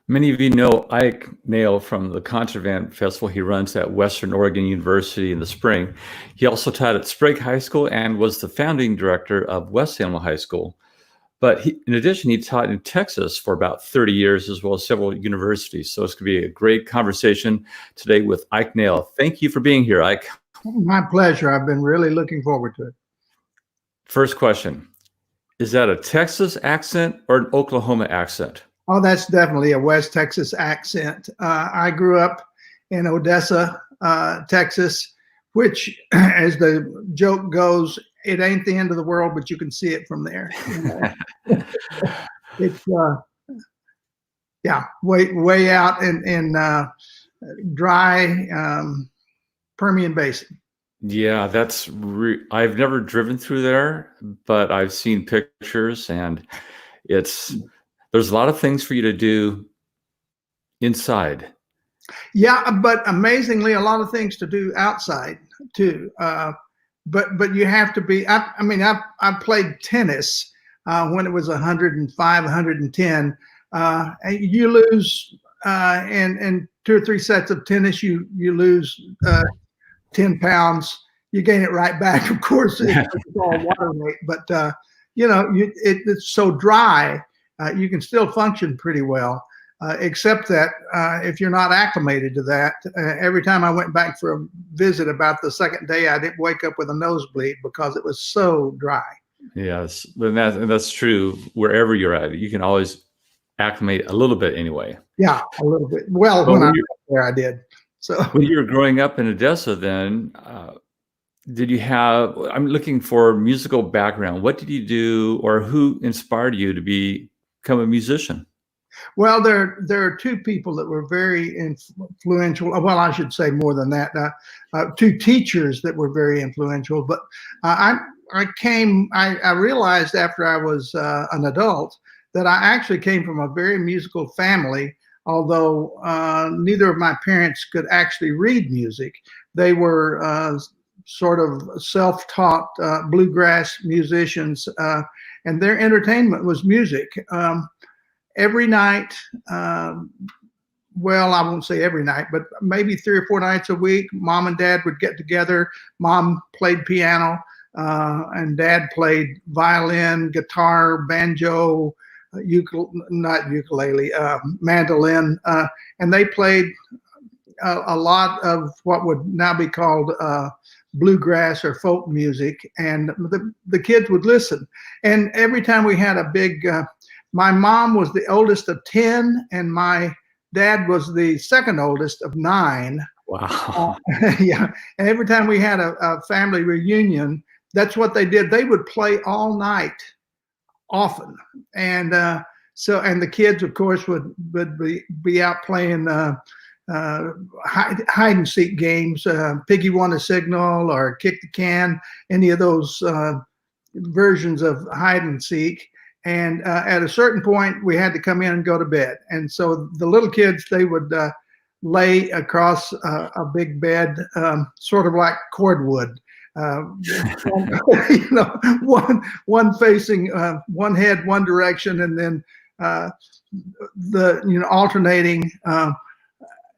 Many of you know Ike Nail from the Contraband Festival. He runs at Western Oregon University in the spring. He also taught at Sprague High School and was the founding director of West Alamo High School. But in addition, he taught in Texas for about 30 years, as well as several universities. So it's going to be a great conversation today with Ike Nail. Thank you for being here, Ike. My pleasure. I've been really looking forward to it. First question, is that a Texas accent or an Oklahoma accent? Oh, that's definitely a West Texas accent. I grew up in Odessa, Texas, which, as the joke goes, it ain't the end of the world, but you can see it from there. It's yeah, way out in dry Permian Basin. Yeah, I've never driven through there, but I've seen pictures, and there's a lot of things for you to do inside. Yeah, but amazingly, a lot of things to do outside too. But you have to be. I played tennis when it was 105, 110. And you lose in 2 or 3 sets of tennis. You lose 10 pounds. You gain it right back. Of course, it's all water weight, but it's so dry. You can still function pretty well, except that if you're not acclimated to that, every time I went back for a visit about the second day, I didn't wake up with a nosebleed because it was so dry. Yes, and that's true wherever you're at. You can always acclimate a little bit anyway. Yeah, a little bit. Well, when I was there, I did. So when you were growing up in Odessa, then did you have? I'm looking for musical background. What did you do, or who inspired you to become a musician? Well, there are 2 people that were very influential. Well, I should say more than that. 2 teachers that were very influential. But I realized after I was an adult that I actually came from a very musical family. Although neither of my parents could actually read music, they were sort of self-taught bluegrass musicians, and their entertainment was music. Every night, well, I won't say every night, but maybe 3 or 4 nights a week, Mom and Dad would get together. Mom played piano, and Dad played violin, guitar, banjo, mandolin, and they played a lot of what would now be called bluegrass or folk music, and the kids would listen. And every time we had a big, my mom was the oldest of 10, and my dad was the second oldest of 9. Wow. Yeah, and every time we had a family reunion, that's what they did. They would play all night, often, and the kids, of course, would be out playing hide and seek games, Piggy Won a Signal or Kick the Can, any of those versions of hide and seek. And at a certain point, we had to come in and go to bed. And so the little kids, they would lay across a big bed, sort of like cordwood. One facing one head one direction, and then alternating,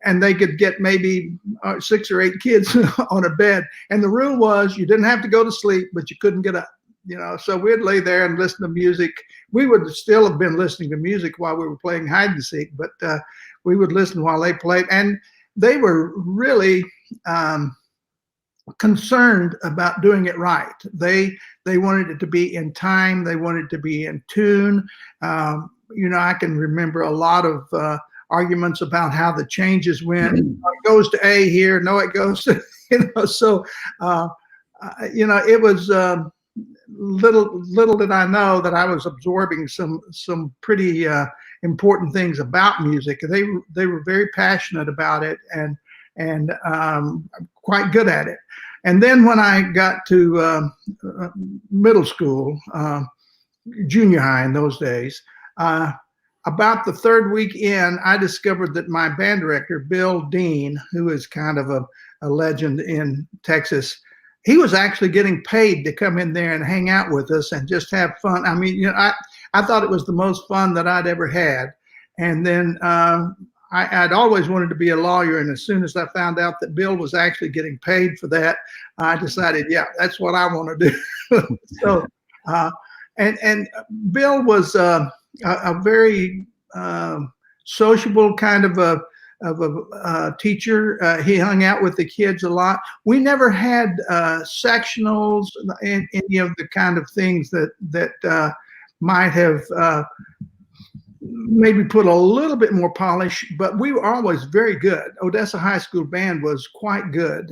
and they could get maybe 6 or 8 kids on a bed. And the rule was you didn't have to go to sleep, but you couldn't get up. So we'd lay there and listen to music. We would still have been listening to music while we were playing hide and seek, but we would listen while they played, and they were really concerned about doing it right. They wanted it to be in time. They wanted it to be in tune. I can remember a lot of arguments about how the changes went. It goes to A here. No, it goes to, So, it was little did I know that I was absorbing some pretty important things about music. They were very passionate about it and quite good at it. And then when I got to middle school, junior high in those days, about the 3rd week in, I discovered that my band director, Bill Dean, who is kind of a legend in Texas, he was actually getting paid to come in there and hang out with us and just have fun. I mean, I thought it was the most fun that I'd ever had. And then I'd always wanted to be a lawyer. And as soon as I found out that Bill was actually getting paid for that, I decided, yeah, that's what I want to do. So, and Bill was a very sociable kind of a teacher. He hung out with the kids a lot. We never had sectionals and any of the kind of things that might have maybe put a little bit more polish, but we were always very good. Odessa High School band was quite good.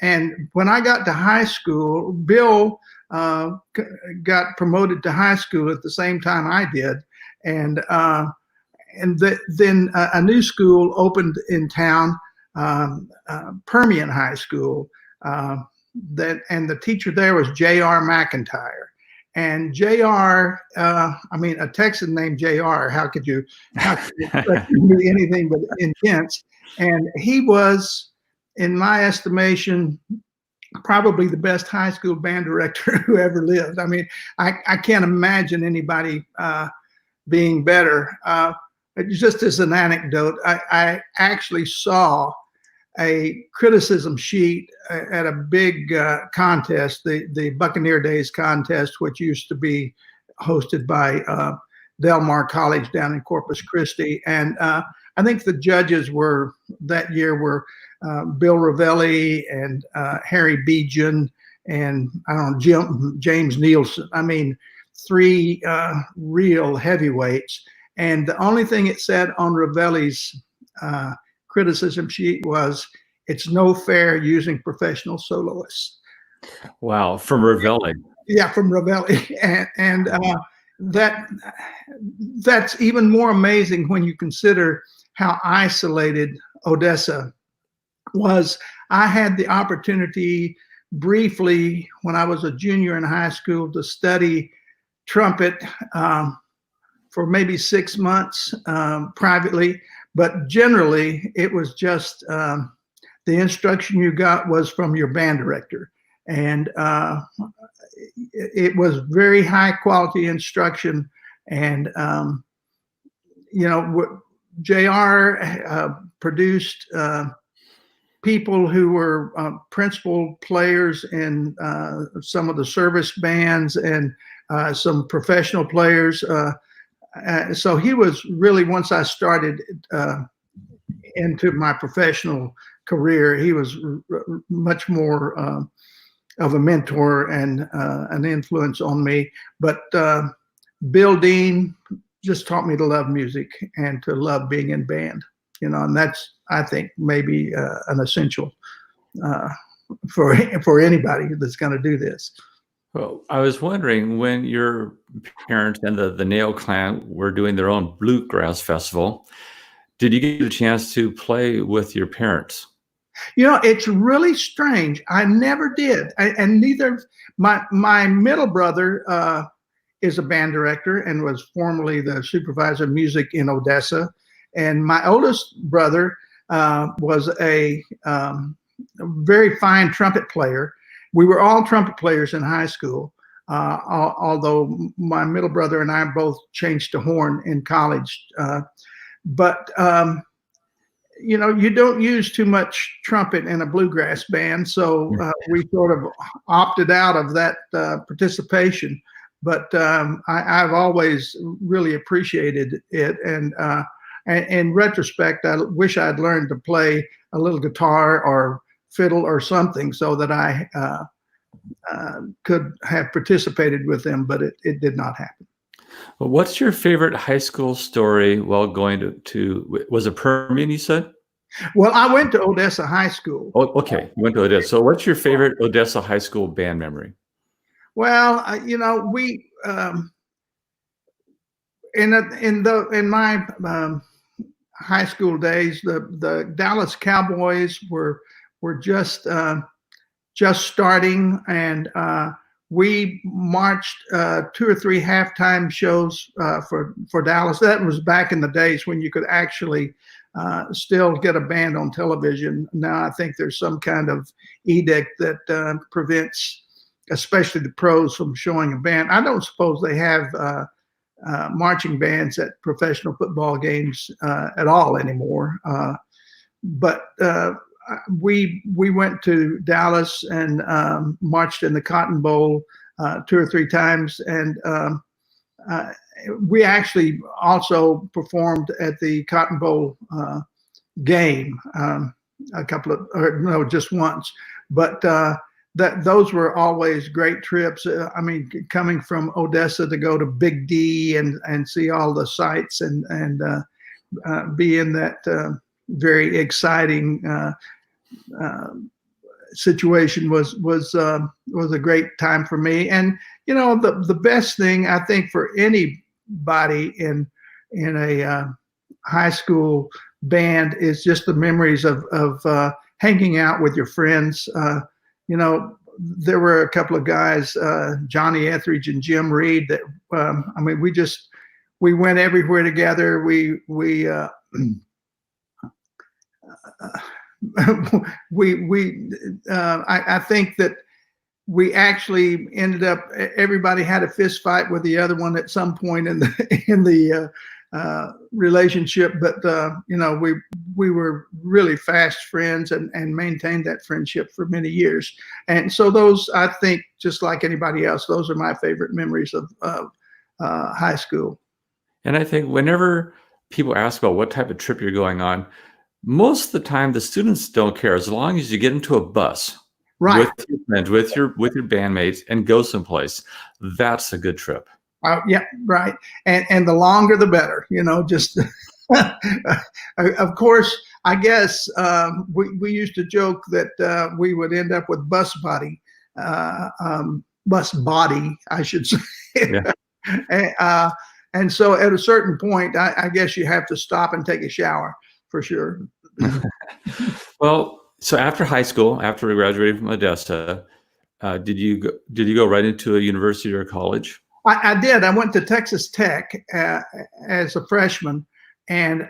And when I got to high school, Bill got promoted to high school at the same time I did. And then a new school opened in town, Permian High School. And the teacher there was J.R. McIntyre. And JR, I mean, a Texan named JR, how could you expect him to be anything but intense? And he was, in my estimation, probably the best high school band director who ever lived. I mean, I can't imagine anybody being better. Just as an anecdote, I actually saw a criticism sheet at a big contest, the Buccaneer Days contest, which used to be hosted by Del Mar College down in Corpus Christi. And I think the judges that year were Bill Ravelli and Harry Bejan and I don't know, James Nielsen. I mean, three real heavyweights. And the only thing it said on Ravelli's criticism sheet was, "It's no fair using professional soloists." Wow, from Ravelli. Yeah, from Ravelli. And that's even more amazing when you consider how isolated Odessa was. I had the opportunity briefly when I was a junior in high school to study trumpet for maybe 6 months privately. But generally, it was just the instruction you got was from your band director. And it was very high quality instruction. And, you know, JR produced people who were principal players in some of the service bands and some professional players. So he was really, once I started into my professional career, he was much more of a mentor and an influence on me. But Bill Dean just taught me to love music and to love being in band, you know, and that's, I think, maybe an essential for anybody that's going to do this. Well, I was wondering, when your parents and the Nail Clan were doing their own bluegrass festival, did you get a chance to play with your parents? You know, it's really strange. I never did. And neither, my middle brother is a band director and was formerly the supervisor of music in Odessa. And my oldest brother was a very fine trumpet player. We were all trumpet players in high school, although my middle brother and I both changed to horn in college. But you know, you don't use too much trumpet in a bluegrass band, so we sort of opted out of that participation. But I've always really appreciated it, and in retrospect, I wish I'd learned to play a little guitar or fiddle or something so that I could have participated with them, but it did not happen. Well, what's your favorite high school story while going to was it Permian, you said? Well, I went to Odessa High School. Oh, okay. You went to Odessa. So what's your favorite Odessa high school band memory? Well, you know, we in my high school days, the Dallas Cowboys were just starting, and we marched 2 or 3 halftime shows for Dallas. That was back in the days when you could actually still get a band on television. Now I think there's some kind of edict that prevents, especially the pros, from showing a band. I don't suppose they have marching bands at professional football games at all anymore. But we went to Dallas and marched in the Cotton Bowl 2 or 3 times, and we actually also performed at the Cotton Bowl game a couple of, or no, just once. But those were always great trips. I mean, coming from Odessa to go to Big D and see all the sights and be in that very exciting situation was a great time for me. And you know, the best thing I think for anybody in a high school band is just the memories of hanging out with your friends. You know, there were a couple of guys, Johnny Etheridge and Jim Reed, that I mean, we went everywhere together. I think that we actually ended up, everybody had a fist fight with the other one at some point in the relationship, but you know, we were really fast friends and maintained that friendship for many years. And so those, I think, just like anybody else, those are my favorite memories of high school. And I think whenever people ask about what type of trip you're going on, most of the time the students don't care as long as you get into a bus, right, with your friends, with your bandmates, and go someplace. That's a good trip. Yeah, right. And the longer the better, you know, just of course, I guess we used to joke that we would end up with bus body, I should say. Yeah. And so at a certain point, I guess you have to stop and take a shower for sure. Well, so after high school, after we graduated from Odessa, did you go right into a university or a college? I did. I went to Texas Tech as a freshman, and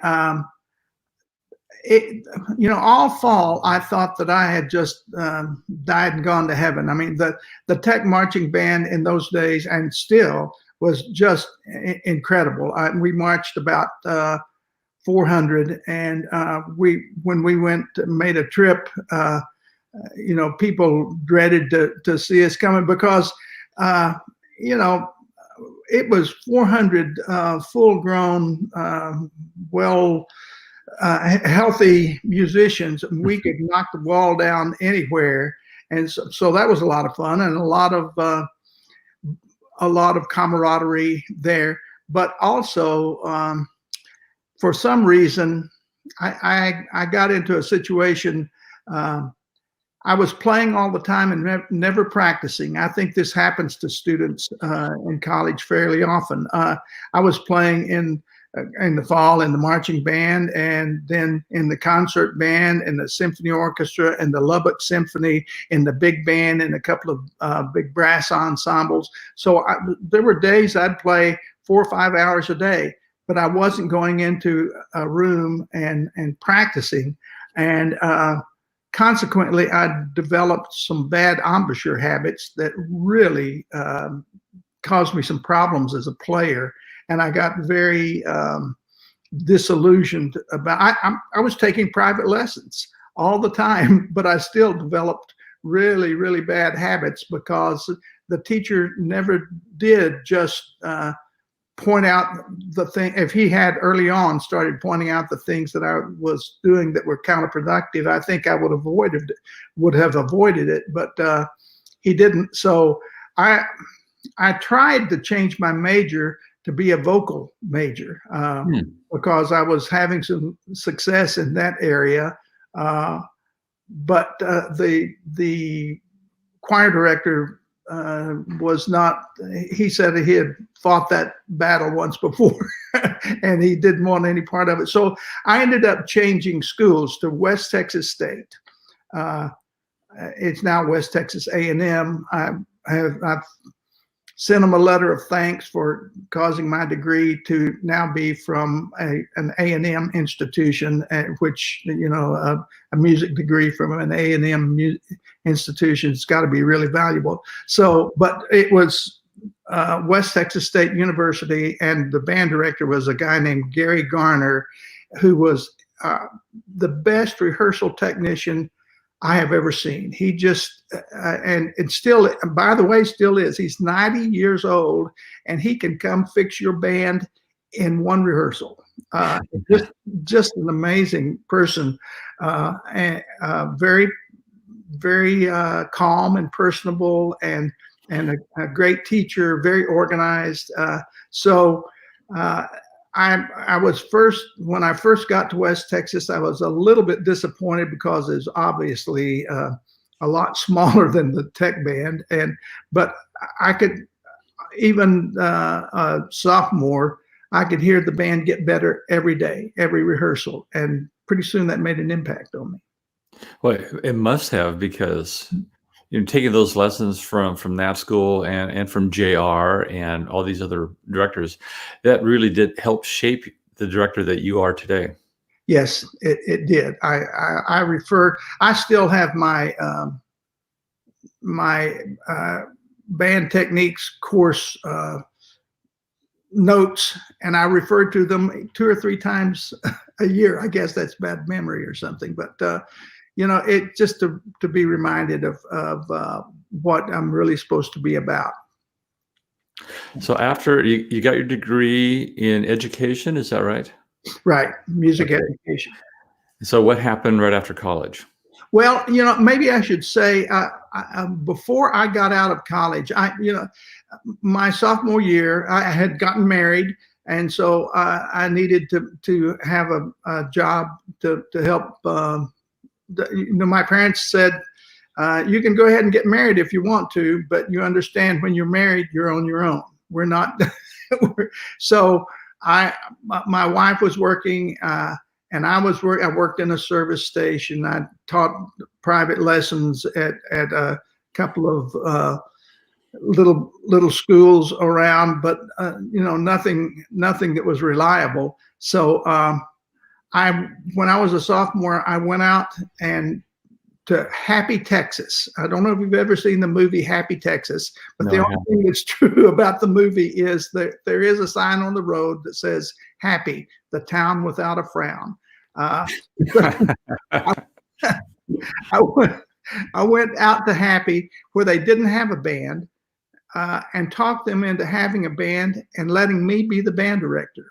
you know, all fall I thought that I had just died and gone to heaven. I mean, the Tech marching band in those days, and still, was just incredible. We marched about 400, and when we made a trip, you know, people dreaded to see us coming because you know, it was 400 full-grown, healthy musicians. We could knock the wall down anywhere, and so that was a lot of fun and a lot of camaraderie there. But also, for some reason, I got into a situation. I was playing all the time and never practicing. I think this happens to students in college fairly often. I was playing in the fall in the marching band, and then in the concert band, and the symphony orchestra, and the Lubbock Symphony, in the big band, and a couple of big brass ensembles. So there were days I'd play 4 or 5 hours a day, but I wasn't going into a room and practicing. And consequently, I developed some bad embouchure habits that really caused me some problems as a player. And I got very disillusioned about. I was taking private lessons all the time, but I still developed really, really bad habits because the teacher never did just point out the thing. If he had early on started pointing out the things that I was doing that were counterproductive, I think I would have avoided it, but he didn't. So I tried to change my major to be a vocal major because I was having some success in that area. But the choir director was not, he said he had fought that battle once before and he didn't want any part of it. So I ended up changing schools to West Texas State. It's now West Texas A&M. I've sent them a letter of thanks for causing my degree to now be from an A&M institution, which, you know, a music degree from an A&M institution has got to be really valuable. So, but it was West Texas State University, and the band director was a guy named Gary Garner, who was the best rehearsal technician I have ever seen. He just, and still, by the way, still is. He's 90 years old, and he can come fix your band in one rehearsal. Just an amazing person, and very, very calm and personable, and a great teacher, very organized. I was when I first got to West Texas, I was a little bit disappointed because it's obviously a lot smaller than the tech band, but I could, even sophomore, I could hear the band get better every day, every rehearsal, and pretty soon that made an impact on me. Well, it must have, because taking those lessons from that school and from JR and all these other directors, that really did help shape the director that you are today. Yes, it did. I still have my band techniques course notes, and I refer to them 2 or 3 times a year. I guess that's bad memory or something, but it just to be reminded of what I'm really supposed to be about. So after you got your degree in education, is that right? Right, music education. So what happened right after college? Well, maybe I should say before I got out of college, my sophomore year, I had gotten married, and so I needed to have a job to help. My parents said, you can go ahead and get married if you want to, but you understand when you're married, you're on your own. We're not. So my wife was working, and I worked in a service station. I taught private lessons at a couple of little schools around, but nothing that was reliable. So when I was a sophomore, I went out to Happy, Texas. I don't know if you've ever seen the movie Happy, Texas, but the only thing that's true about the movie is that there is a sign on the road that says Happy, the town without a frown. I went out to Happy, where they didn't have a band, and talked them into having a band and letting me be the band director.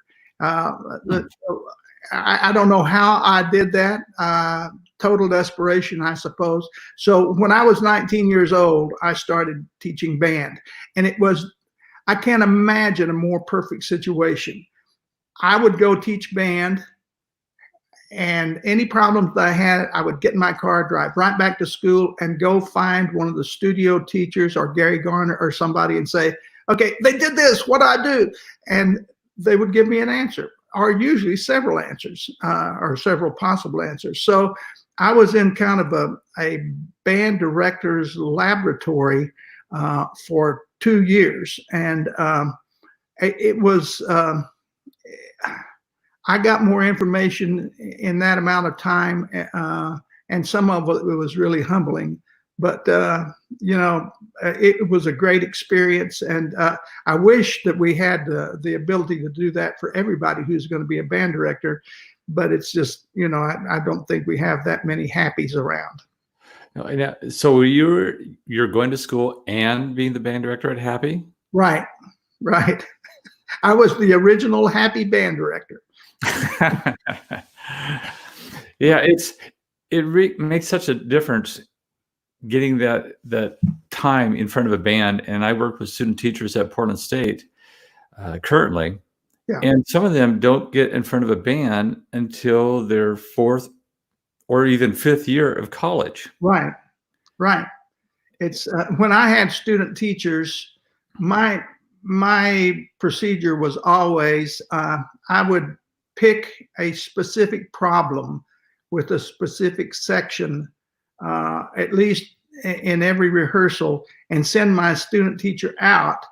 I don't know how I did that. Total desperation, I suppose. So when I was 19 years old, I started teaching band, and I can't imagine a more perfect situation. I would go teach band, and any problems that I had, I would get in my car, drive right back to school, and go find one of the studio teachers or Gary Garner or somebody and say, okay, they did this, what do I do? And they would give me an answer, or usually several answers, or several possible answers. So I was in kind of a band director's laboratory for 2 years. And it was, I got more information in that amount of time, and some of it was really humbling. But it was a great experience, and I wish that we had the ability to do that for everybody who's going to be a band director. But it's just, I don't think we have that many Happies around. So you're going to school and being the band director at Happy? Right. I was the original Happy band director. Yeah, it makes such a difference getting that time in front of a band. And I work with student teachers at Portland State currently, and some of them don't get in front of a band until their 4th or even 5th year of college. Right. It's when I had student teachers, my procedure was always I would pick a specific problem with a specific section, at least in every rehearsal, and send my student teacher out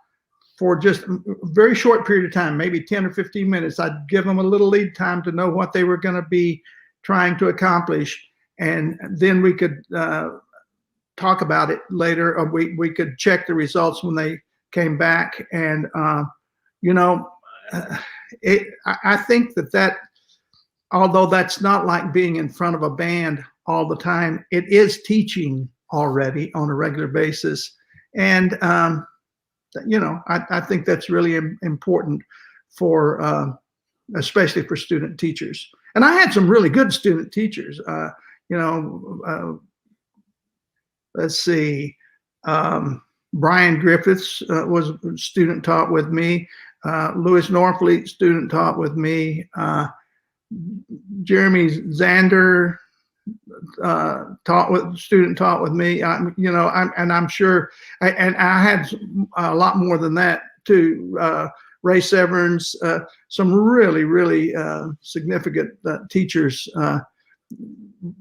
for just a very short period of time, maybe 10 or 15 minutes. I'd give them a little lead time to know what they were going to be trying to accomplish, and then we could talk about it later, or we could check the results when they came back, and you know, I think that although that's not like being in front of a band all the time, it is teaching already on a regular basis, and you know, I think that's really important for especially for student teachers. And I had some really good student teachers. You know, let's see, Brian Griffiths was student taught with me. Louis Norfleet student taught with me. Jeremy Zander student taught with me. You know, I'm sure, and I had a lot more than that too. Ray Severns, some really significant teachers.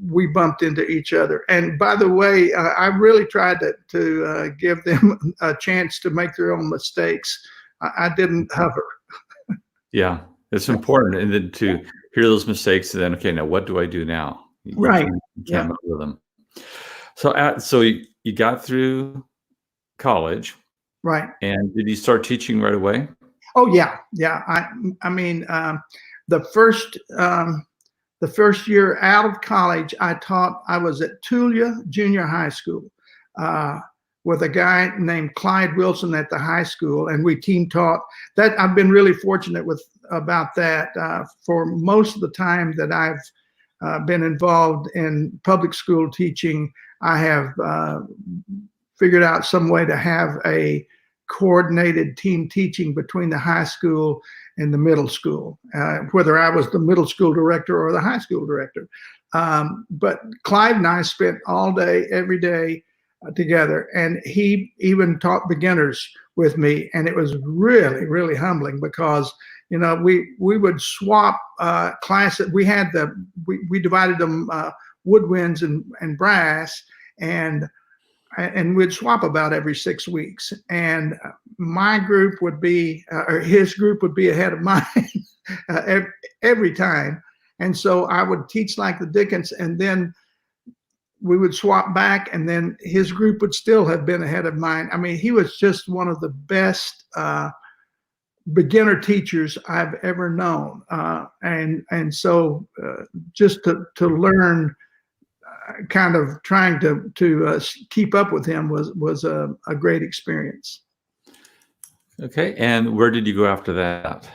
We bumped into each other. And by the way, I really tried to give them a chance to make their own mistakes. I didn't hover. Yeah, it's important, and then to hear those mistakes, and then, okay, now what do I do now? Right. You can't mess with them. So you got through college, right? And did you start teaching right away? Oh yeah. I mean, the first year out of college, I was at Tulia Junior High School with a guy named Clyde Wilson at the high school, and we team taught. That I've been really fortunate about that. For most of the time that I've been involved in public school teaching, I have figured out some way to have a coordinated team teaching between the high school and the middle school, whether I was the middle school director or the high school director. But Clyde and I spent all day, every day together, and he even taught beginners with me, and it was really humbling because, you know, we would swap classes. We had we divided them woodwinds and brass, and we'd swap about every 6 weeks. And my group would be, or his group would be ahead of mine every time. And so I would teach like the Dickens, and then we would swap back, and then his group would still have been ahead of mine. I mean, he was just one of the best beginner teachers I've ever known. And so just to learn, kind of trying to keep up with him was a great experience. Okay, and where did you go after that?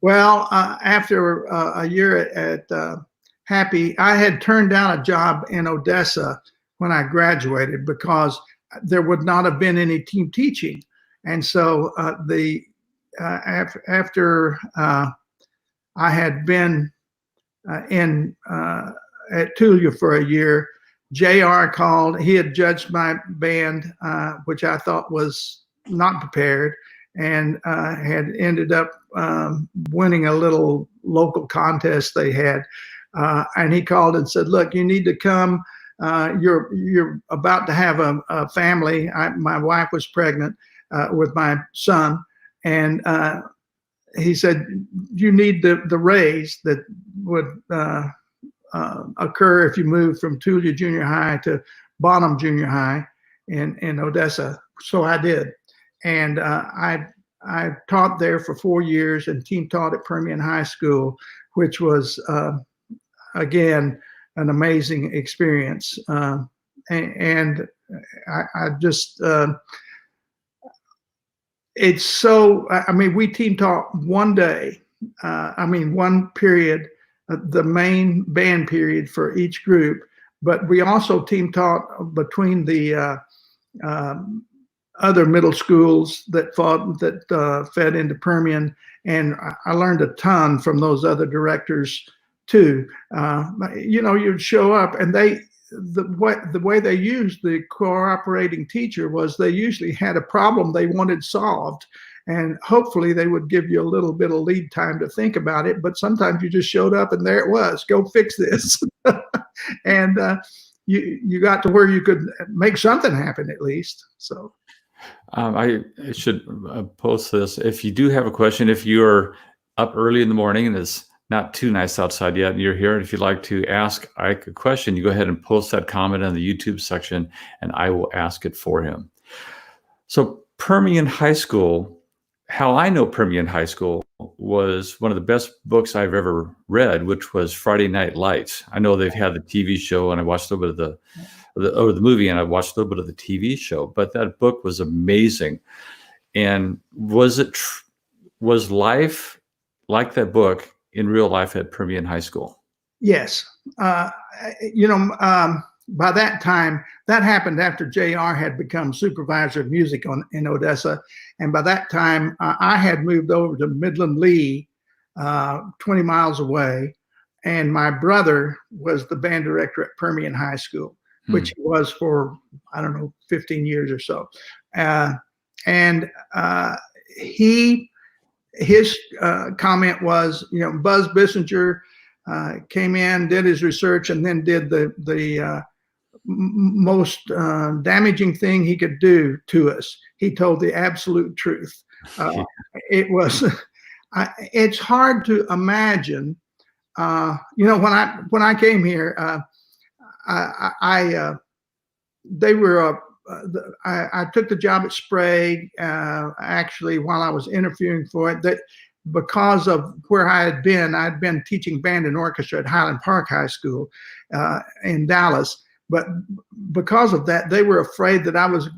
Well, after a year at Happy, I had turned down a job in Odessa when I graduated because there would not have been any team teaching. And so after I had been at Tulia for a year, JR called. He had judged my band, which I thought was not prepared, and had ended up winning a little local contest they had. And he called and said, "Look, you need to come. You're about to have a family." My wife was pregnant with my son, and he said, "You need the raise that would occur if you move from Tulia Junior High to Bonham Junior High in Odessa." So I did, and I taught there for 4 years and team taught at Permian High School, which was again an amazing experience. And I just it's so. I mean, we team taught one day. One period. The main band period for each group, but we also team taught between the other middle schools that fed into Permian, and I learned a ton from those other directors too. You know, you'd show up, and the way they used the cooperating teacher was they usually had a problem they wanted solved. And hopefully they would give you a little bit of lead time to think about it. But sometimes you just showed up and there it was. Go fix this. And you got to where you could make something happen at least. So I should post this. If you do have a question, if you're up early in the morning and it's not too nice outside yet and you're here, and if you'd like to ask Ike a question, you go ahead and post that comment in the YouTube section and I will ask it for him. So Permian High School, how I know Permian High School was one of the best books I've ever read, which was Friday Night Lights. I know they've had the TV show, and I watched a little bit of the movie, and I watched a little bit of the TV show. But that book was amazing. And was life like that book in real life at Permian High School? Yes. By that time, that happened after JR had become supervisor of music in Odessa. And by that time, I had moved over to Midland Lee, 20 miles away. And my brother was the band director at Permian High School, which he was for, I don't know, 15 years or so. His comment was, Buzz Bissinger came in, did his research, and then did the most damaging thing he could do to us. He told the absolute truth. It was, it's hard to imagine. When I came here, I took the job at Sprague actually while I was interviewing for it. That because of where I'd been teaching band and orchestra at Highland Park High School in Dallas. But because of that, they were afraid that I was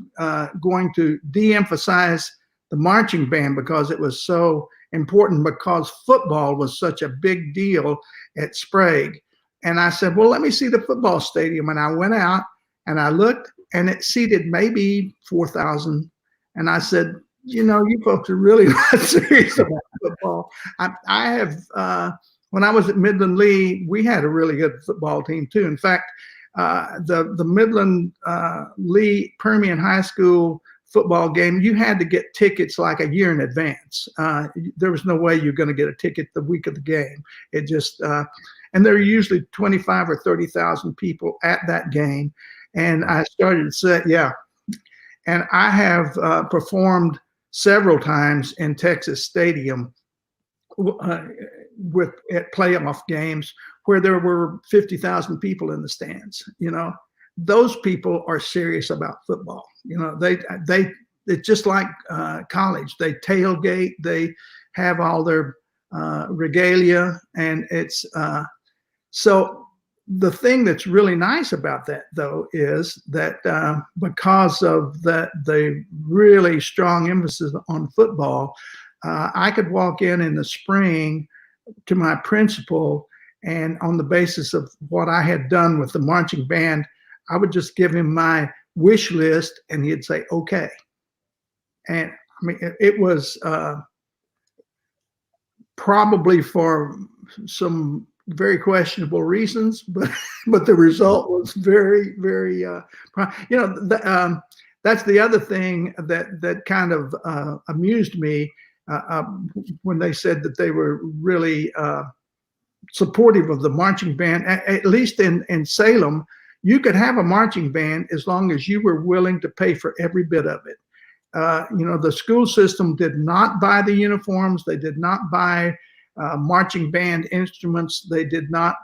going to de-emphasize the marching band because it was so important, because football was such a big deal at Sprague. And I said, well, let me see the football stadium. And I went out and I looked, and it seated maybe 4,000. And I said, you folks are really not serious about football. I have, when I was at Midland Lee, we had a really good football team too. In fact, the Midland Lee Permian High School football game, you had to get tickets like a year in advance. There was no way you're going to get a ticket the week of the game. It just, and there were usually 25 or 30,000 people at that game. And I started to say, and I have performed several times in Texas Stadium at playoff games where there were 50,000 people in the stands. Those people are serious about football. It's just like college. They tailgate, they have all their regalia, and it's so. The thing that's really nice about that, though, is that because of the really strong emphasis on football, I could walk in the spring to my principal, and on the basis of what I had done with the marching band, I would just give him my wish list, and he'd say, okay. And I mean, it was probably for some very questionable reasons, but the result was very, very, that's the other thing that kind of amused me when they said that they were really supportive of the marching band. At least in Salem, you could have a marching band as long as you were willing to pay for every bit of it. The school system did not buy the uniforms. They did not buy marching band instruments. They did not.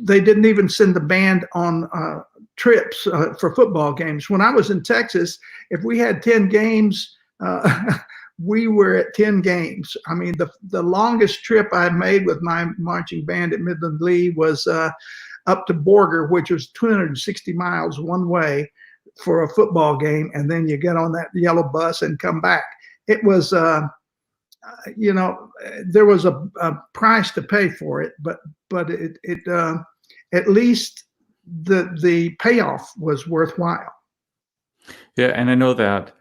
They didn't even send the band on trips for football games. When I was in Texas, if we had 10 games, we were at 10 games. I mean, the longest trip I made with my marching band at Midland Lee was up to Borger, which was 260 miles one way for a football game, and then you get on that yellow bus and come back. It was. There was a price to pay for it, but it at least the payoff was worthwhile. Yeah, and I know that,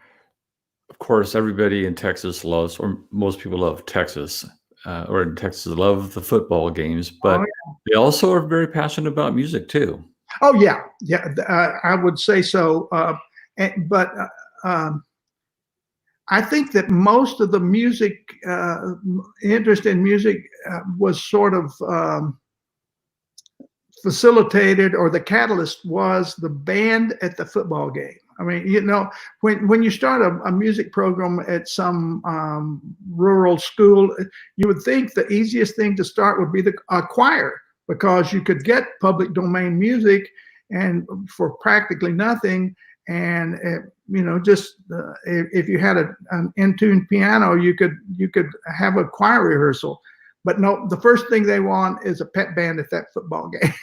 of course, everybody in Texas loves, or most people love Texas, or in Texas love the football games, but they also are very passionate about music too. Oh yeah, I would say so. But I think that most of the music interest in music was sort of facilitated, or the catalyst was the band at the football game. I mean, when you start a music program at some rural school, you would think the easiest thing to start would be a choir, because you could get public domain music and for practically nothing, and just if you had an in-tune piano, you could have a choir rehearsal. But no, the first thing they want is a pep band at that football game.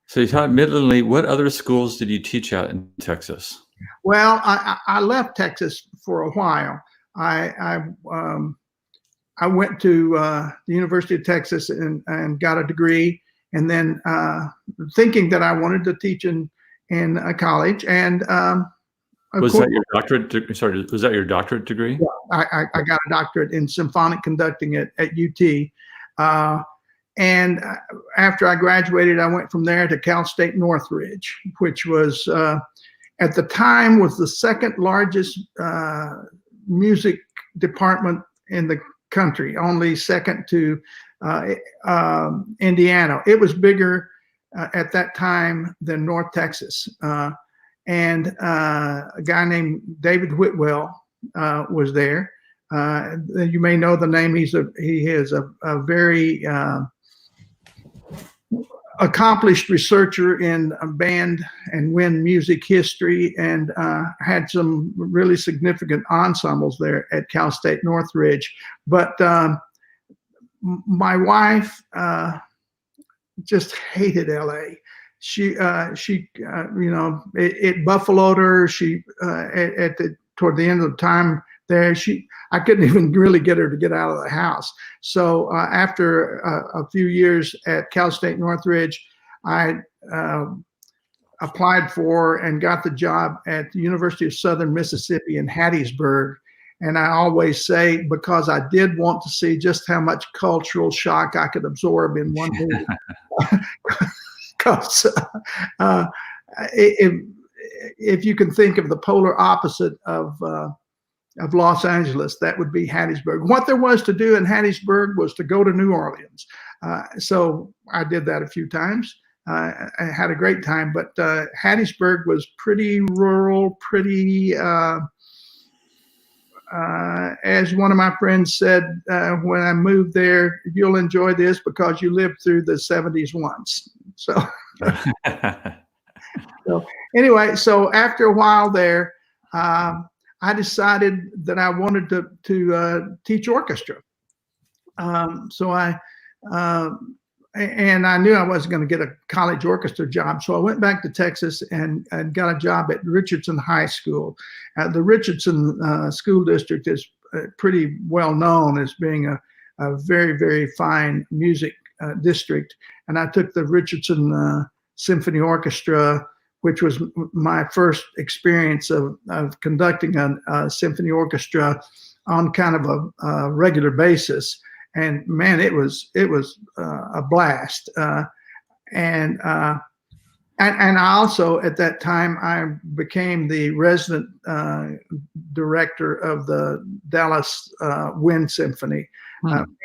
So you taught Midland. What other schools did you teach at in Texas? Well, I left Texas for a while. I went to the University of Texas and got a degree, and then thinking that I wanted to teach in a college. And was that your doctorate? Sorry, was that your doctorate degree? Yeah, I got a doctorate in symphonic conducting at UT. And after I graduated, I went from there to Cal State Northridge, which was at the time was the second largest music department in the country, only second to Indiana. It was bigger at that time than North Texas. And a guy named David Whitwell was there. You may know the name. He is a very accomplished researcher in band and wind music history, and had some really significant ensembles there at Cal State Northridge. But my wife just hated LA. She it buffaloed her. She toward the end of the time there, I couldn't even really get her to get out of the house. So after a few years at Cal State Northridge, I applied for and got the job at the University of Southern Mississippi in Hattiesburg. And I always say, because I did want to see just how much cultural shock I could absorb in one movie. Because if you can think of the polar opposite of Los Angeles, that would be Hattiesburg. What there was to do in Hattiesburg was to go to New Orleans. So I did that a few times. I had a great time, but Hattiesburg was pretty rural, pretty, as one of my friends said when I moved there, you'll enjoy this because you lived through the 70s once. So, anyway, so after a while there, I decided that I wanted to teach orchestra. So and I knew I wasn't going to get a college orchestra job. So I went back to Texas and got a job at Richardson High School. The Richardson School District is pretty well known as being a very, very fine music district. And I took the Richardson Symphony Orchestra, which was my first experience of conducting a symphony orchestra on kind of a regular basis. And man, it was a blast. And I also, at that time, I became the resident director of the Dallas Wind Symphony,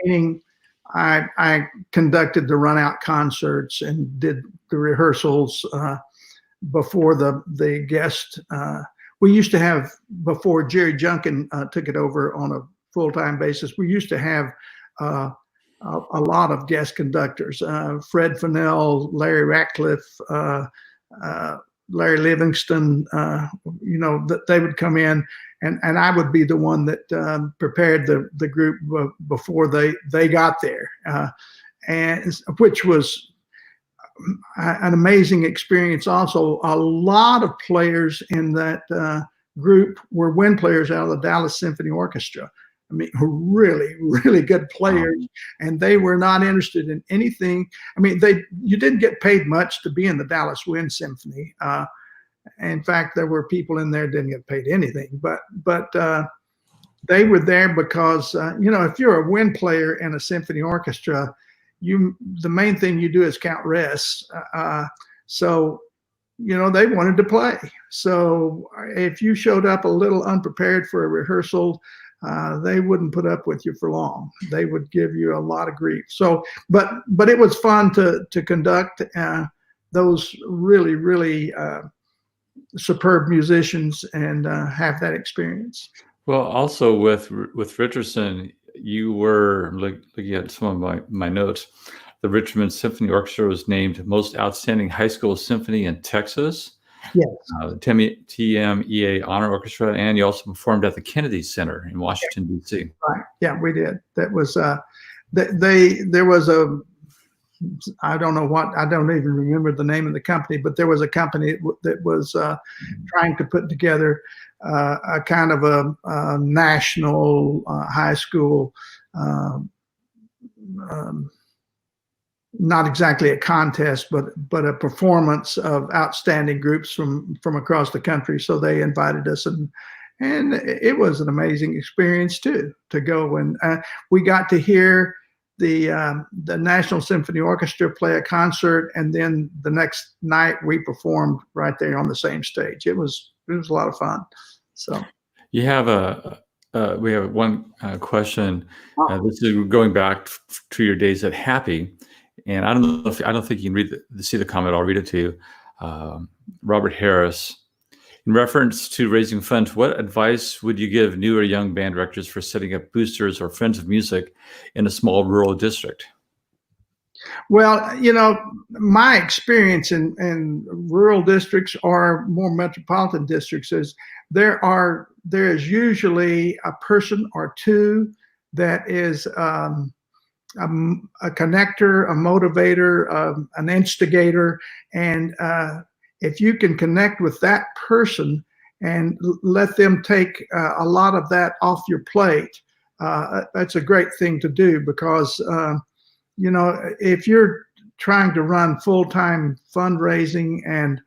meaning I conducted the run-out concerts and did the rehearsals before the guest. We used to have, before Jerry Junkin took it over on a full-time basis, we used to have a lot of guest conductors, Fred Fennell, Larry Ratcliffe, Larry Livingston, that they would come in and I would be the one that prepared the group before they got there, and which was an amazing experience. Also, a lot of players in that group were wind players out of the Dallas Symphony Orchestra. I mean, really, really good players, and they were not interested in anything. I mean, you didn't get paid much to be in the Dallas Wind Symphony. In fact, there were people in there didn't get paid anything, but they were there because if you're a wind player in a symphony orchestra, the main thing you do is count rests. So they wanted to play. So if you showed up a little unprepared for a rehearsal, they wouldn't put up with you for long. They would give you a lot of grief. So, but it was fun to conduct those really, really superb musicians and have that experience. Well, also with Richardson, you were looking at some of my notes. The Richmond Symphony Orchestra was named most outstanding high school symphony in Texas. Yes. TMEA Honor Orchestra, and you also performed at the Kennedy Center in Washington, D.C. Right. Yeah, we did. That was there was a, I don't know what, I don't even remember the name of the company, but there was a company that was trying to put together a kind of a national high school, not exactly a contest, but a performance of outstanding groups from across the country. So they invited us, and it was an amazing experience too, to go. And we got to hear the National Symphony Orchestra play a concert, and then the next night we performed right there on the same stage. It was a lot of fun. So we have one question. This is going back to your days at Happy, and I don't think you can see the comment. I'll read it to you. Robert Harris. In reference to raising funds, what advice would you give new or young band directors for setting up boosters or Friends of Music in a small rural district? Well, my experience in rural districts or more metropolitan districts is there is usually a person or two that is a connector, a motivator, an instigator, and if you can connect with that person and let them take a lot of that off your plate, that's a great thing to do, because if you're trying to run full-time fundraising and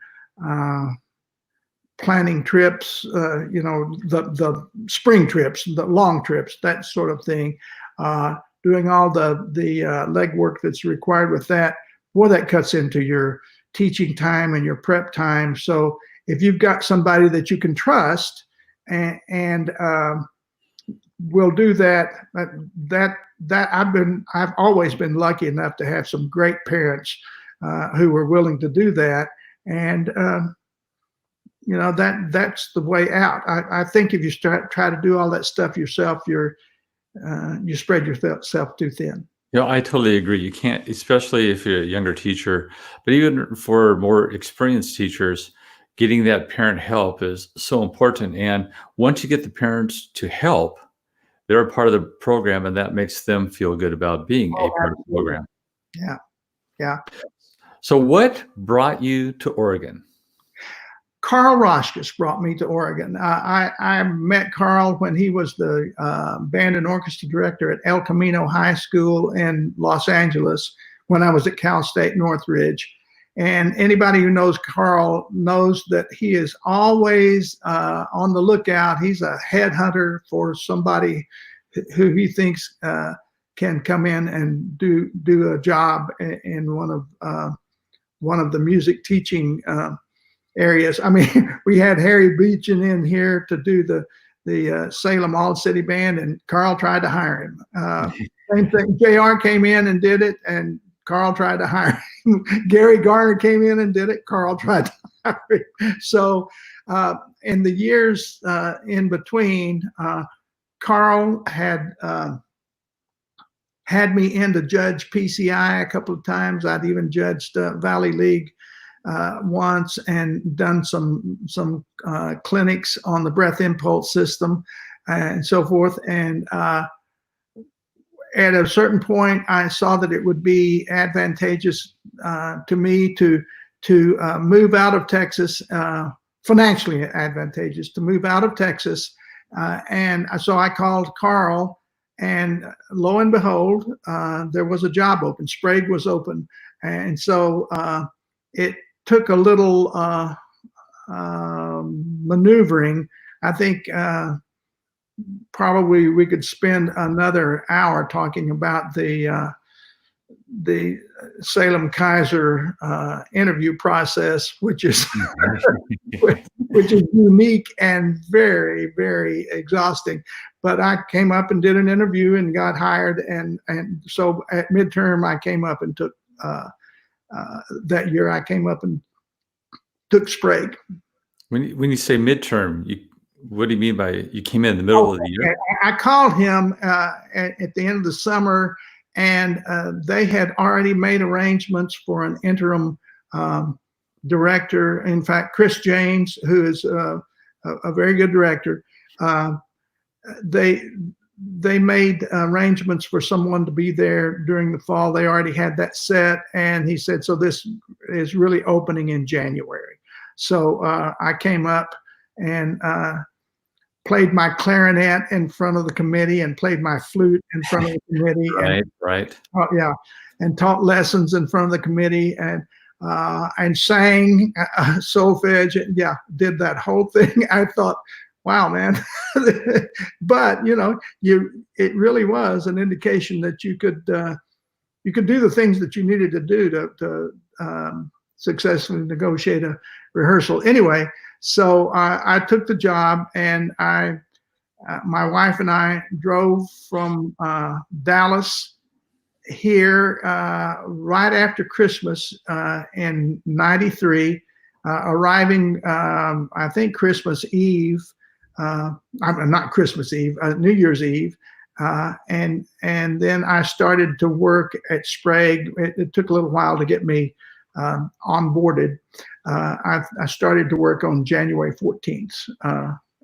planning trips, the spring trips, the long trips, that sort of thing, doing all the legwork that's required with that, boy, that cuts into your teaching time and your prep time. So if you've got somebody that you can trust and will do that, I've always been lucky enough to have some great parents who were willing to do that, and that's the way out. I think if you try to do all that stuff yourself, you spread yourself too thin. I totally agree. You can't, especially if you're a younger teacher, but even for more experienced teachers, getting that parent help is so important. And once you get the parents to help, they're a part of the program, and that makes them feel good about being a part of the program. Yeah. Yeah. So what brought you to Oregon? Carl Roskis brought me to Oregon. I met Carl when he was the band and orchestra director at El Camino High School in Los Angeles when I was at Cal State Northridge. And anybody who knows Carl knows that he is always on the lookout. He's a headhunter for somebody who he thinks can come in and do a job in one of the music teaching areas. I mean, we had Harry Beechin in here to do the Salem All City Band, and Carl tried to hire him. Same thing. JR came in and did it, and Carl tried to hire him. Gary Garner came in and did it. Carl tried to hire him. So in the years in between, Carl had me in to judge PCI a couple of times. I'd even judged Valley League once, and done some clinics on the breath impulse system and so forth. And at a certain point, I saw that it would be advantageous to me to move out of Texas, financially advantageous to move out of Texas. And so I called Carl, and lo and behold, there was a job open. Sprague was open. And so it took a little maneuvering. I think probably we could spend another hour talking about the Salem Kaiser interview process, which is which is unique and very, very exhausting. But I came up and did an interview and got hired, and so at midterm I came up and took that year I came up and took Sprague. When you say midterm, what do you mean by you came in the middle of the year? I called him at the end of the summer, and they had already made arrangements for an interim director. In fact, Chris James, who is a very good director, they made arrangements for someone to be there during the fall. They already had that set, and he said, so this is really opening in January. So I came up and played my clarinet in front of the committee and played my flute in front of the committee. Right. Yeah, and taught lessons in front of the committee and sang solfege. Yeah, did that whole thing. I thought, wow, man. But it really was an indication that you could do the things that you needed to do to successfully negotiate a rehearsal. Anyway, so I took the job, and my wife and I drove from Dallas here right after Christmas in '93, arriving I think Christmas Eve. Not Christmas Eve, New Year's Eve, and then I started to work at Sprague. It took a little while to get me onboarded. I started to work on January 14th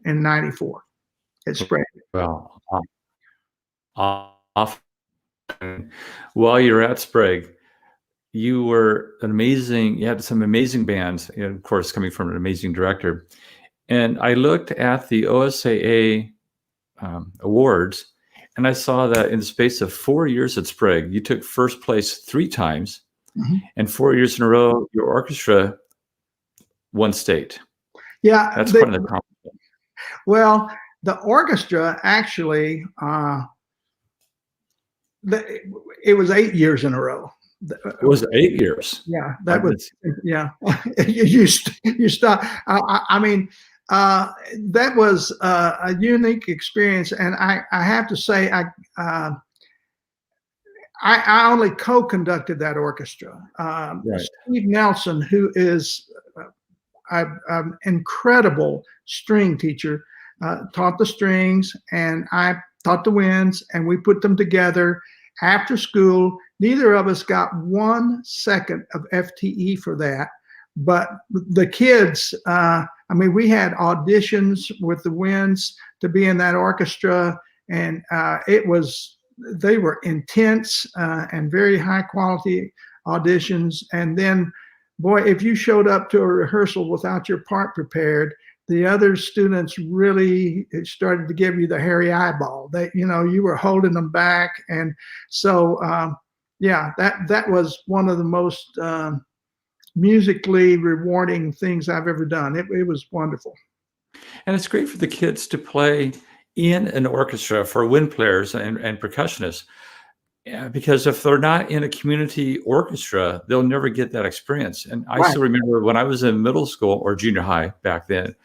in '94 at Sprague. Well, while you were at Sprague, you had some amazing bands, of course, coming from an amazing director. And I looked at the OSAA awards, and I saw that in the space of 4 years at Sprague, you took first place 3 times, and 4 years in a row, your orchestra won state. Yeah, that's quite an accomplishment. Well, the orchestra actually, it was 8 years in a row. It was 8 years. Yeah, that was. Yeah, you stop. I mean, that was a unique experience, and I have to say, I only co-conducted that orchestra. Right. Steve Nelson, who is an incredible string teacher, taught the strings, and I taught the winds, and we put them together after school. Neither of us got 1 second of FTE for that, but the kids, we had auditions with the winds to be in that orchestra, and they were intense and very high quality auditions. And then, boy, if you showed up to a rehearsal without your part prepared, the other students really started to give you the hairy eyeball. You were holding them back. And so, that was one of the most musically rewarding things I've ever done. It was wonderful. And it's great for the kids to play in an orchestra for wind players and percussionists, because if they're not in a community orchestra, they'll never get that experience. And I still remember when I was in middle school or junior high back then,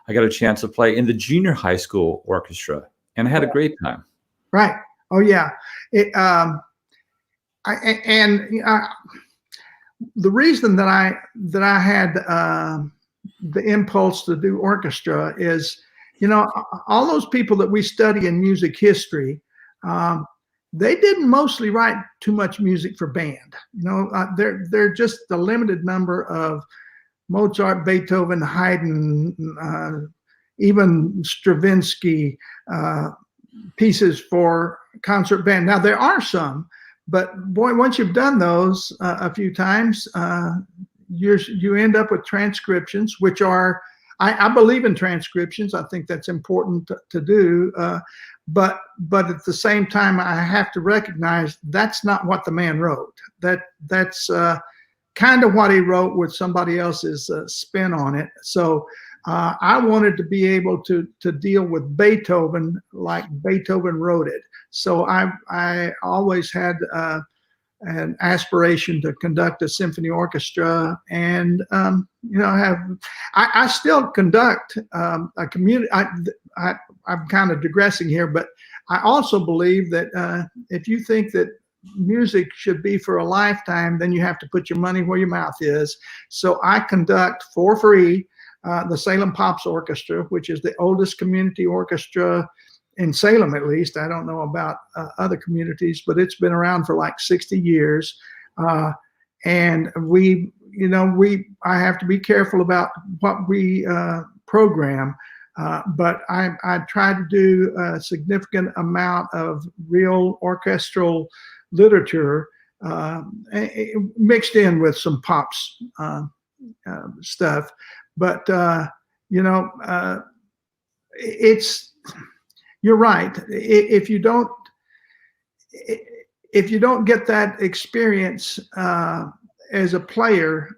I got a chance to play in the junior high school orchestra, and I had a great time. Right. Oh yeah. The reason that I had the impulse to do orchestra is, all those people that we study in music history, they didn't mostly write too much music for band. They're just the limited number of Mozart, Beethoven, Haydn, even Stravinsky pieces for concert band. Now there are some, but boy, once you've done those a few times, you end up with transcriptions, which are, I believe in transcriptions. I think that's important to do. But at the same time, I have to recognize that's not what the man wrote. That's kind of what he wrote with somebody else's spin on it. So I wanted to be able to deal with Beethoven like Beethoven wrote it. So I always had an aspiration to conduct a symphony orchestra, and I still conduct a community. I'm kind of digressing here, but I also believe that if you think that music should be for a lifetime, then you have to put your money where your mouth is. So I conduct for free the Salem Pops Orchestra, which is the oldest community orchestra in Salem, at least. I don't know about other communities, but it's been around for like 60 years. And we you know, I have to be careful about what we program, but I try to do a significant amount of real orchestral literature mixed in with some pops stuff. But you know, you're right. If you don't get that experience as a player,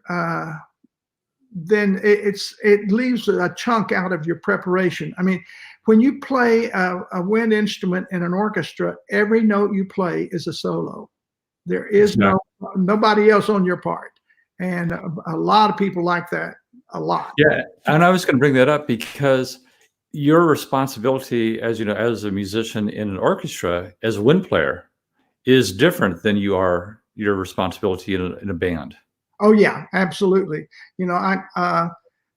then it leaves a chunk out of your preparation. I mean, when you play a wind instrument in an orchestra, every note you play is a solo. There is nobody else on your part, and a lot of people like that a lot. Yeah, and I was going to bring that up because your responsibility, as you know, as a musician in an orchestra, as a wind player, is different than your responsibility in a band. Oh yeah, absolutely. You know,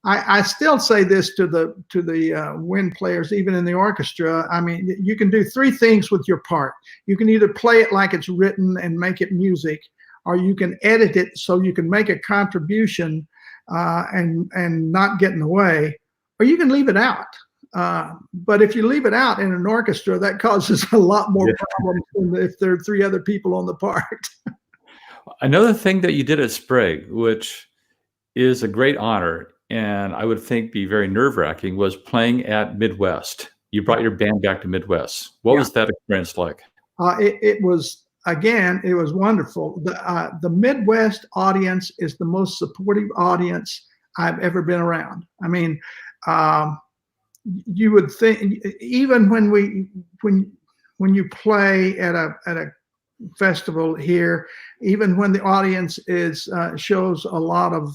I still say this to the wind players, even in the orchestra. I mean, you can do three things with your part. You can either play it like it's written and make it music, or you can edit it so you can make a contribution and not get in the way, or you can leave it out. But if you leave it out in an orchestra, that causes a lot more problems than if there are three other people on the part. Another thing that you did at Sprague, which is a great honor, and I would think be very nerve-wracking, was playing at Midwest. You brought your band back to Midwest. What was that experience like? It was, again, it was wonderful. The Midwest audience is the most supportive audience I've ever been around. I mean, you would think, even when you play at a festival here, even when the audience shows a lot of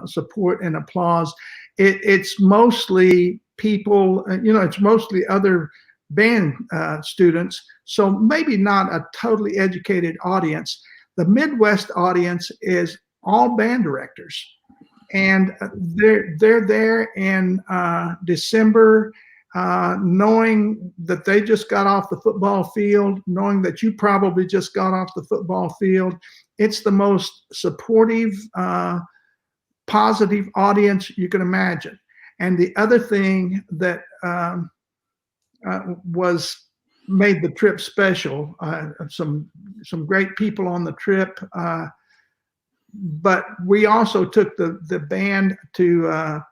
support and applause, it's mostly people, you know, it's mostly other band students, so maybe not a totally educated audience. The Midwest audience is all band directors, and they're there in December, knowing that they just got off the football field, knowing that you probably just got off the football field. It's the most supportive, positive audience you can imagine. And the other thing that made the trip special, some great people on the trip, but we also took the band to a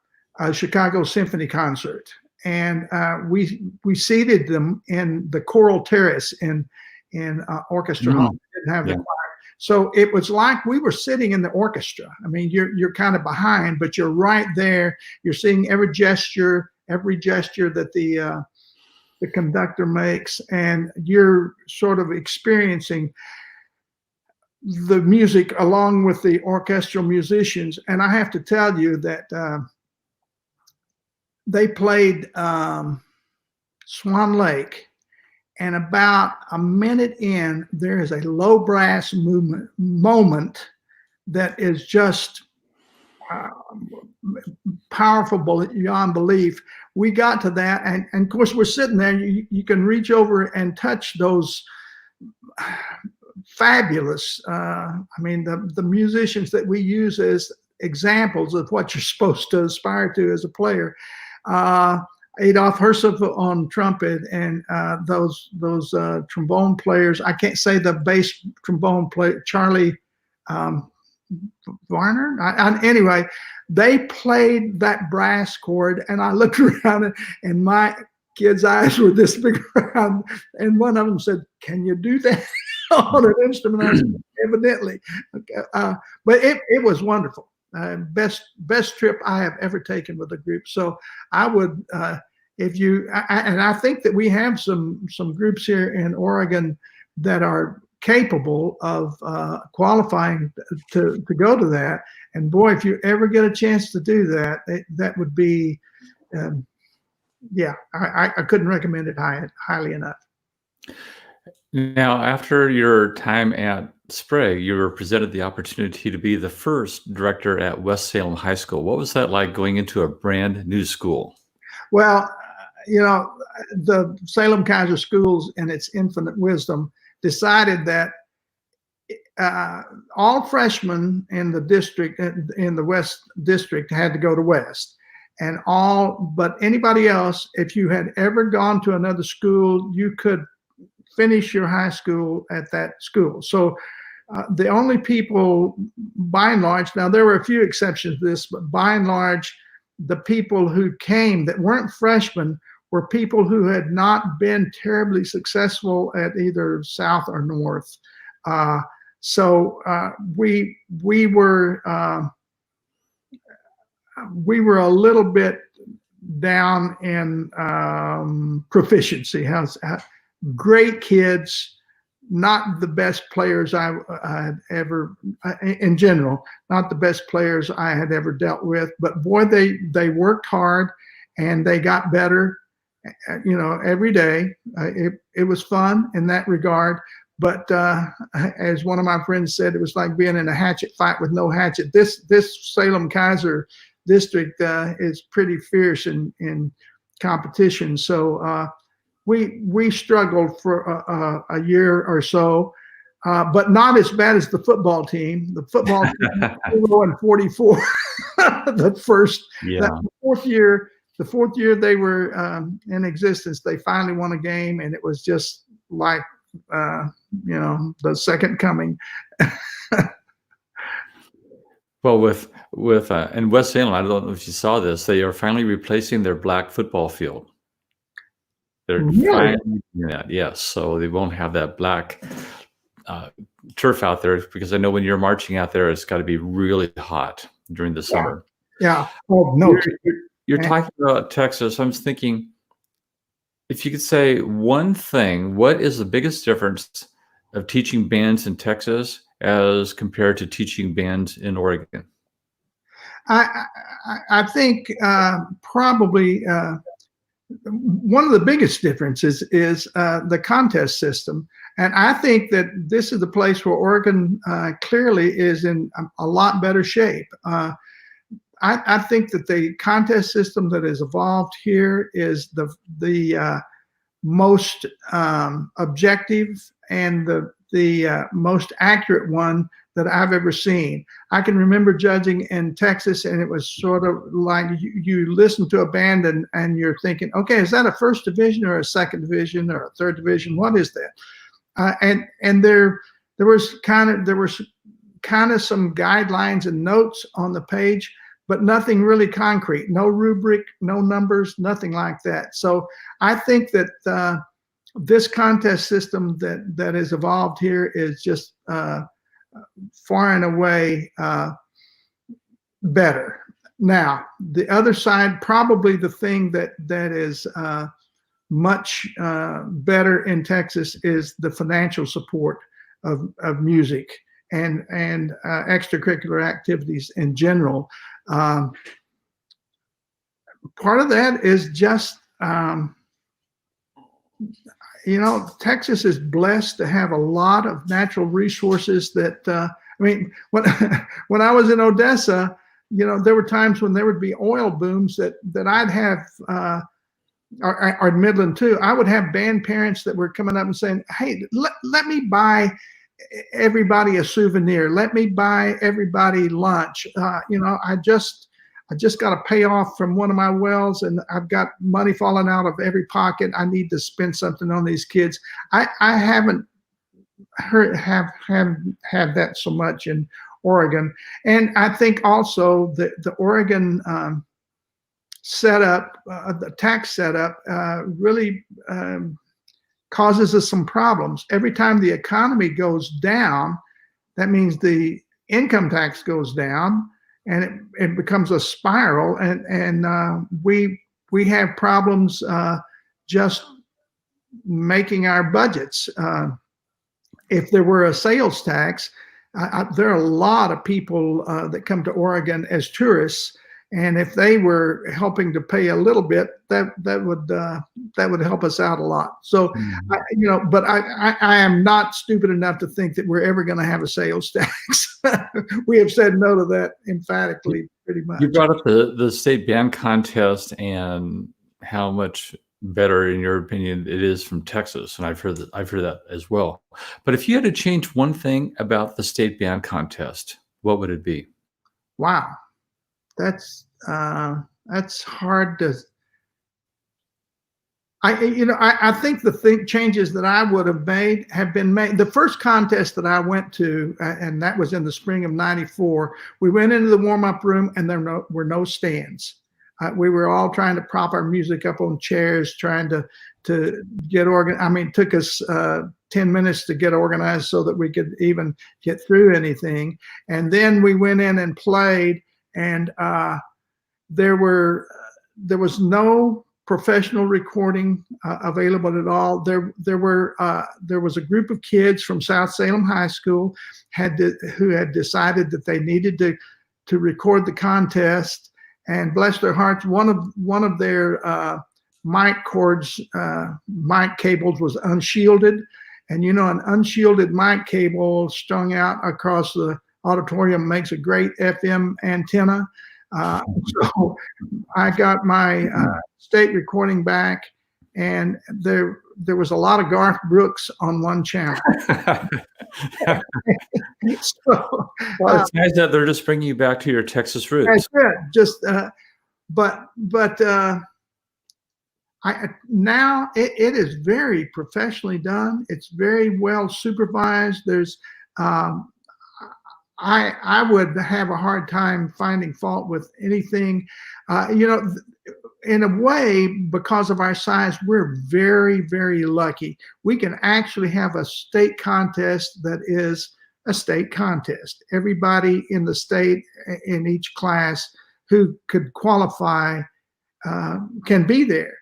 Chicago Symphony concert. And we seated them in the choral terrace in Orchestra Hall. We didn't have the choir, so it was like we were sitting in the orchestra. I mean, you're kind of behind, but you're right there. You're seeing every gesture that the conductor makes, and you're sort of experiencing the music along with the orchestral musicians. And I have to tell you that they played Swan Lake, and about a minute in, there is a low brass moment that is just powerful beyond belief. We got to that, and of course we're sitting there. You can reach over and touch those fabulous. I mean, the musicians that we use as examples of what you're supposed to aspire to as a player. Adolf Hersov on trumpet, and those trombone players. I can't say the bass trombone player, Charlie Varner. Anyway, they played that brass chord, and I looked around, and my kids' eyes were this big around, and one of them said, "Can you do that on an instrument?" I said, "Evidently." Okay. But it was wonderful. Best trip I have ever taken with a group. So I would, and I think that we have some groups here in Oregon that are capable of qualifying to go to that. And boy, if you ever get a chance to do that, that would be, I couldn't recommend it highly enough. Now, after your time at Sprague, you were presented the opportunity to be the first director at West Salem High School. What was that like, going into a brand new school? Well, you know, the Salem Kaiser Schools, in its infinite wisdom, decided that all freshmen in the district, in the West District, had to go to West, and but anybody else, if you had ever gone to another school, you could finish your high school at that school. So the only people, by and large, now there were a few exceptions to this, but by and large, the people who came that weren't freshmen were people who had not been terribly successful at either South or North. So we were a little bit down in proficiency. Great kids, not the best players I had ever, in general, not the best players I had ever dealt with. But boy, they worked hard and they got better, every day. It was fun in that regard. But as one of my friends said, it was like being in a hatchet fight with no hatchet. This Salem-Keizer district is pretty fierce in competition. So we struggled for a year or so, but not as bad as the football team. The football team was 44. The fourth year they were in existence, they finally won a game, and it was just like the second coming. Well, with in West Salem, I don't know if you saw this, they are finally replacing their black football field. They're finally doing that, yes. So they won't have that black turf out there, because I know when you're marching out there, it's got to be really hot during the summer. Yeah. Oh no. You're talking about Texas. I'm thinking, if you could say one thing, what is the biggest difference of teaching bands in Texas as compared to teaching bands in Oregon? I think probably one of the biggest differences is the contest system. And I think that this is the place where Oregon clearly is in a lot better shape. I think that the contest system that has evolved here is the most objective and the most accurate one that I've ever seen. I can remember judging in Texas, and it was sort of like you listen to a band and you're thinking, okay, is that a first division or a second division or a third division? What is that? And there was kind of some guidelines and notes on the page, but nothing really concrete, no rubric, no numbers, nothing like that. So I think that this contest system that has evolved here is just far and away better. Now, the other side, probably the thing that is much better in Texas is the financial support of music and extracurricular activities in general. Part of that is just, Texas is blessed to have a lot of natural resources that, when I was in Odessa, there were times when there would be oil booms that I'd have, or Midland too, I would have band parents that were coming up and saying, hey, let me buy everybody a souvenir. Let me buy everybody lunch. I just got to pay off from one of my wells, and I've got money falling out of every pocket. I need to spend something on these kids. I haven't have that so much in Oregon. And I think also that the Oregon setup, the tax setup, really causes us some problems. Every time the economy goes down, that means the income tax goes down, and it becomes a spiral. And we have problems just making our budgets. If there were a sales tax, there are a lot of people that come to Oregon as tourists, and if they were helping to pay a little bit, that would help us out a lot. So, but I am not stupid enough to think that we're ever going to have a sales tax. We have said no to that emphatically, pretty much. You brought up the state band contest and how much better, in your opinion, it is from Texas, and I've heard that as well. But if you had to change one thing about the state band contest, what would it be? Wow, that's hard to. I think the changes that I would have made have been made. The first contest that I went to, and that was in the spring of '94, we went into the warm-up room and there were no stands. We were all trying to prop our music up on chairs, trying to get organized. I mean, it took us 10 minutes to get organized so that we could even get through anything. And then we went in and played, and there was no professional recording available at all. There was a group of kids from South Salem High School who had decided that they needed to record the contest, and bless their hearts, one of their mic cords, mic cables was unshielded, and an unshielded mic cable strung out across the auditorium makes a great FM antenna. So I got my state recording back, and there was a lot of Garth Brooks on one channel. So, well, it's nice that they're just bringing you back to your Texas roots. That's it. Just, now it is very professionally done. It's very well supervised. There's, I would have a hard time finding fault with anything. In a way, because of our size, we're very, very lucky. We can actually have a state contest that is a state contest. Everybody in the state, in each class, who could qualify can be there.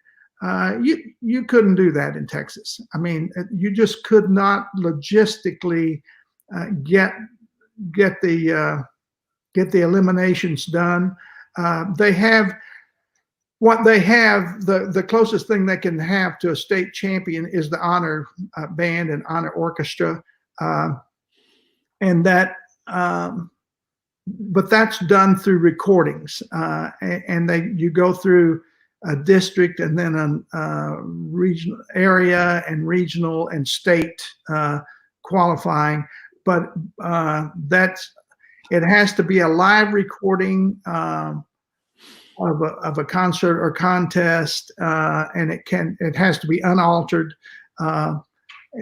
You couldn't do that in Texas. I mean, you just could not logistically get the eliminations done. The closest thing they can have to a state champion is the honor band and honor orchestra, and that. But that's done through recordings, and you go through a district and then a regional area and regional and state qualifying. But it has to be a live recording of a concert or contest, and it has to be unaltered.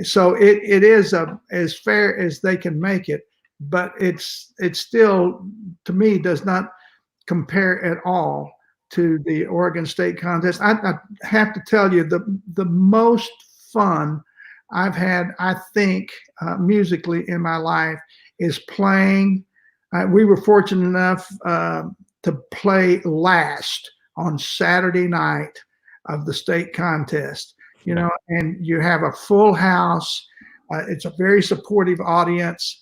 So it is as fair as they can make it, but it's still, to me, does not compare at all to the Oregon State contest. I have to tell you, the most fun I've had, I think, musically in my life is playing. We were fortunate enough to play last on Saturday night of the state contest, and you have a full house. It's a very supportive audience.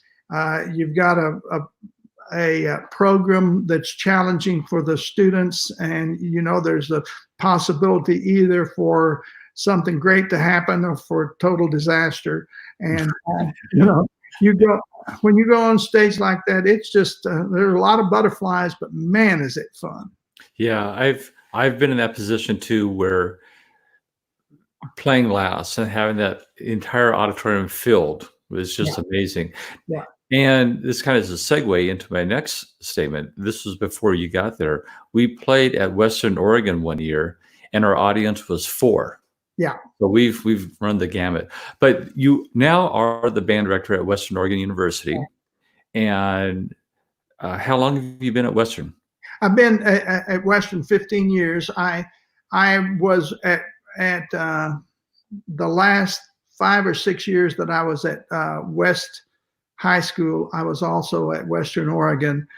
You've got a program that's challenging for the students, and there's a possibility either for something great to happen or for total disaster. And when you go on stage like that, it's just there are a lot of butterflies, but man, is it fun. Yeah, I've been in that position too, where playing last and having that entire auditorium filled was just amazing. Yeah. And this kind of is a segue into my next statement. This was before you got there. We played at Western Oregon one year, and our audience was 4. Yeah. So we've run the gamut. But you now are the band director at Western Oregon University. Yeah. And how long have you been at Western? I've been at Western 15 years. I was at the last 5 or 6 years that I was at West High School. I was also at Western Oregon.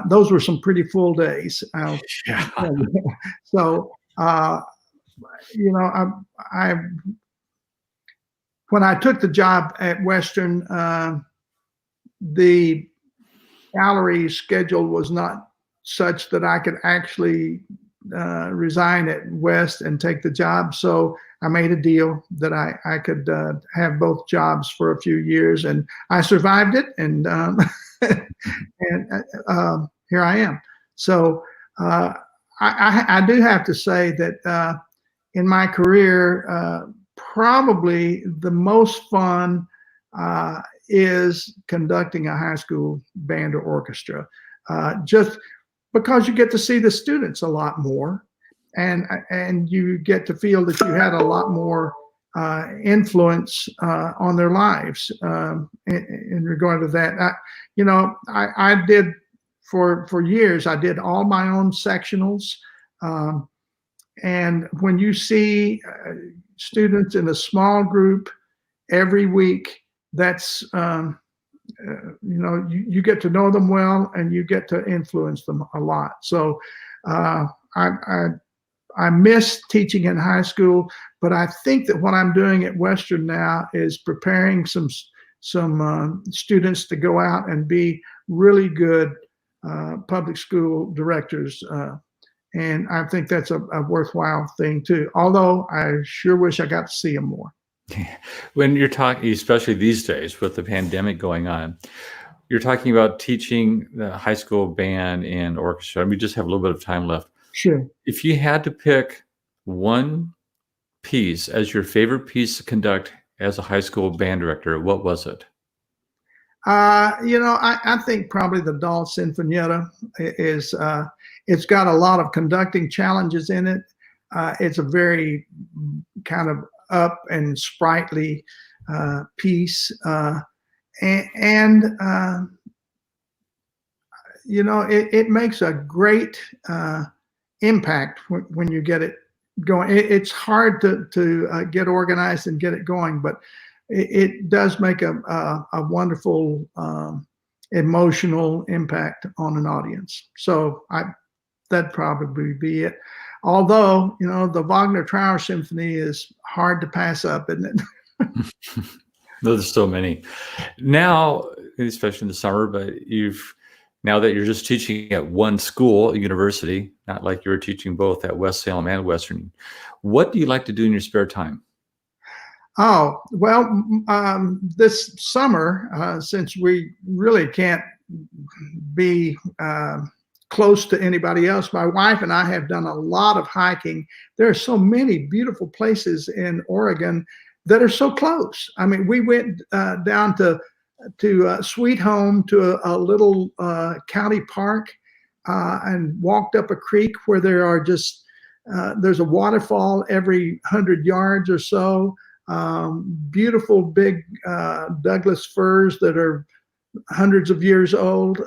Those were some pretty full days. Yeah. So, when I took the job at Western, the salary schedule was not such that I could actually resign at West and take the job. So I made a deal that I could have both jobs for a few years, and I survived it. And here I am. So I do have to say that in my career, probably the most fun is conducting a high school band or orchestra, just because you get to see the students a lot more, and you get to feel that you had a lot more influence on their lives in regard to that. I did for years. I did all my own sectionals, and when you see students in a small group every week, that's you get to know them well, and you get to influence them a lot. So I miss teaching in high school, but I think that what I'm doing at Western now is preparing some students to go out and be really good public school directors. And I think that's a worthwhile thing too, although I sure wish I got to see them more. When you're talking, especially these days with the pandemic going on, you're talking about teaching the high school band and orchestra. We just have a little bit of time left. Sure. If you had to pick one piece as your favorite piece to conduct as a high school band director, what was it? I think probably the Doll Sinfonietta is, it's got a lot of conducting challenges in it. It's a very kind of up and sprightly piece. It makes a great impact when you get it going. It's hard to get organized and get it going, but it does make a wonderful emotional impact on an audience. So that'd probably be it. Although, the Wagner Trower Symphony is hard to pass up, isn't it? There's so many now, especially in the summer, but now that you're just teaching at one school, a university, not like you were teaching both at West Salem and Western, what do you like to do in your spare time? Oh, well, this summer, since we really can't be close to anybody else, my wife and I have done a lot of hiking. There are so many beautiful places in Oregon that are so close. I mean, we went down to Sweet Home, to a little county park, and walked up a creek where there's a waterfall every 100 yards or so. Beautiful big Douglas firs that are hundreds of years old,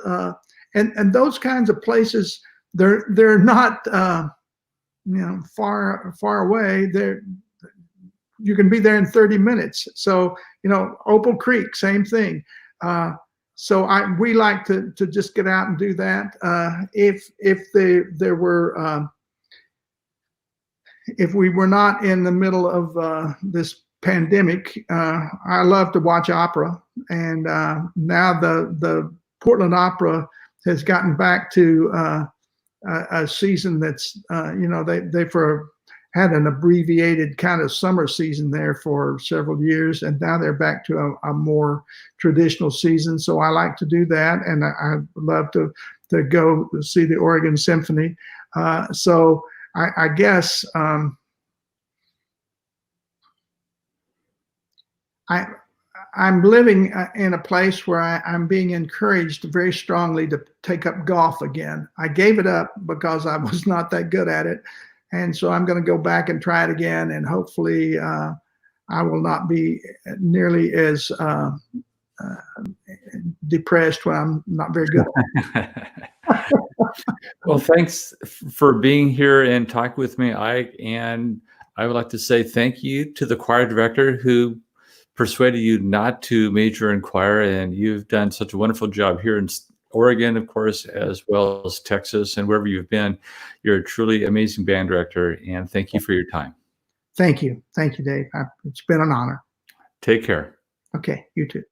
and those kinds of places. They're not far away. You can be there in 30 minutes. So Opal Creek, same thing. So we like to just get out and do that. If we were not in the middle of this pandemic, I love to watch opera, and now the Portland Opera has gotten back to a season that's they've had an abbreviated kind of summer season there for several years, and now they're back to a more traditional season. So I like to do that, and I love to go see the Oregon Symphony. So I guess I'm living in a place where I'm being encouraged very strongly to take up golf again. I gave it up because I was not that good at it. And so I'm going to go back and try it again. And hopefully I will not be nearly as depressed when I'm not very good. Well, thanks for being here and talking with me, Ike. And I would like to say thank you to the choir director who persuaded you not to major in choir. And you've done such a wonderful job here in Oregon, of course, as well as Texas, and wherever you've been. You're a truly amazing band director, and thank you for your time. Thank you. Thank you, Dave. It's been an honor. Take care. Okay, you too.